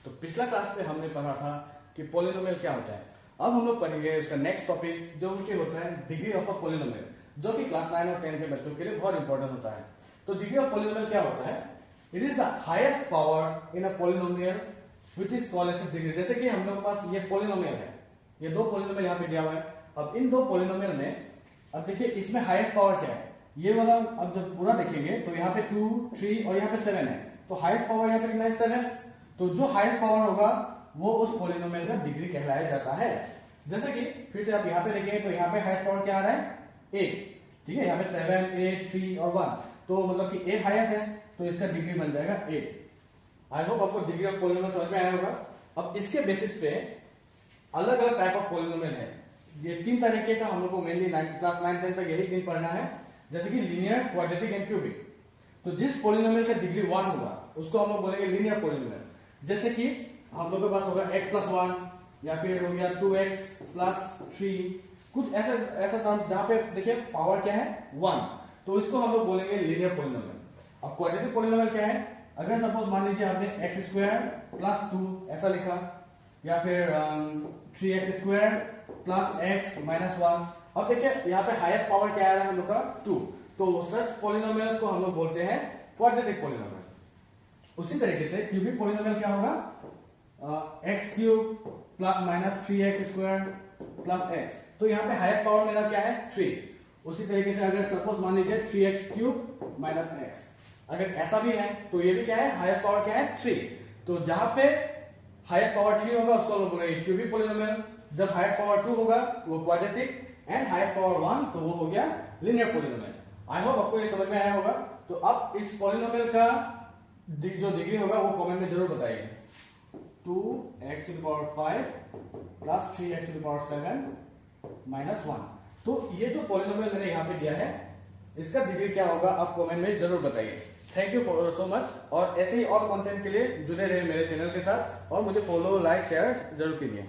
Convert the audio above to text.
तो पिछला क्लास में हमने पढ़ा था कि पॉलिनोमियल क्या होता है। अब हम लोग पढ़ेंगे उसका नेक्स्ट टॉपिक जो कि होता है डिग्री ऑफ अ पॉलिनोमियल, जो कि क्लास 9 और 10 के बच्चों के लिए बहुत इंपॉर्टेंट होता है। तो डिग्री ऑफ पॉलिनोमियल क्या होता है? It is the highest power in a polynomial which is called as degree. जैसे कि हम लोग के पास ये पॉलिनोमियल है, ये दो पॉलिनोमियल यहाँ पे दिया हुआ है। अब इन दो पॉलिनोमियल में अब देखिए इसमें हाईएस्ट पावर क्या है, ये वाला अब जब पूरा देखेंगे तो यहाँ पे 2, 3 और यहाँ पे 7 है। तो हाईएस्ट पावर यहाँ पे कितना है? 7। तो जो हाईएस्ट पावर होगा वो उस पॉलिनोमियल का डिग्री कहलाया जाता है। जैसे कि फिर से आप यहाँ पे देखिए तो यहाँ पे हाईएस्ट पावर क्या आ रहा है? 8। ठीक है, यहाँ पे 7, 8, 3 और 1, तो मतलब कि 8 हाईएस्ट है, तो इसका डिग्री बन जाएगा 8। आई होप आपको डिग्री ऑफ पॉलिनोमियल समझ में आया होगा। अब इसके बेसिस पे अलग अलग टाइप ऑफ पॉलिनोमियल है। ये 3 तरीके का हम लोग को मेनली क्लास 9, 10 तक यही 3 पढ़ना है। जैसे कि लीनियर, क्वाड्रेटिक एंड क्यूबिक। तो जिस पॉलिनोमियल का डिग्री 1 होगा उसको हम लोग बोलेंगे लीनियर पॉलिनोमियल। जैसे कि हम लोग के पास होगा x+1 या फिर हो गया 2x+3, कुछ ऐसा टर्म्स जहां पे देखिए पावर क्या है? 1, तो इसको हम लोग बोलेंगे लीनियर पॉलिनोमियल। अब क्वाड्रेटिक पॉलिनोमियल क्या है? अगर सपोज मान लीजिए आपने x² + 2 ऐसा लिखा, या फिर 3x² + x - 1। अब देखिए यहाँ पे हाईएस्ट पावर क्या आ रहा है हम लोग का? 2। तो सच पॉलिनोमियल्स को हम लोग बोलते हैं क्वाड्रेटिक पॉलिनोमियल। उसी तरीके से क्यूबिक पॉलिनोमियल क्या होगा? x³ + 3x² + x। तो यहाँ पे हाईएस्ट पावर मेरा क्या है? 3। उसी तरीके से अगर सपोज मान लीजिए 3x³ - x, अगर ऐसा भी है तो ये भी क्या है? हाईएस्ट पावर क्या है? 3। तो जहां पे हाईएस्ट पावर 3 होगा उसको हम बोलेंगे क्यूबिक पॉलिनोमियल। जब हाईएस्ट पावर 2 होगा वो क्वाड्रेटिक, एंड हाईएस्ट पावर 1 तो वो हो गया लीनियर पॉलिनोमियल। आई होप आपको ये समझ में आया होगा। तो अब इस पॉलिनोमियल का जो डिग्री होगा वो कमेंट में जरूर बताइए। 2x⁵ + 3x⁷ - 1। तो ये जो पॉलिनोमियल मैंने यहाँ पे दिया है इसका डिग्री क्या होगा आप कमेंट में जरूर बताइए। Thank you for so much, और ऐसे ही और कंटेंट के लिए जुड़े रहे मेरे चैनल के साथ, और मुझे फॉलो, लाइक, शेयर जरूर कीजिए।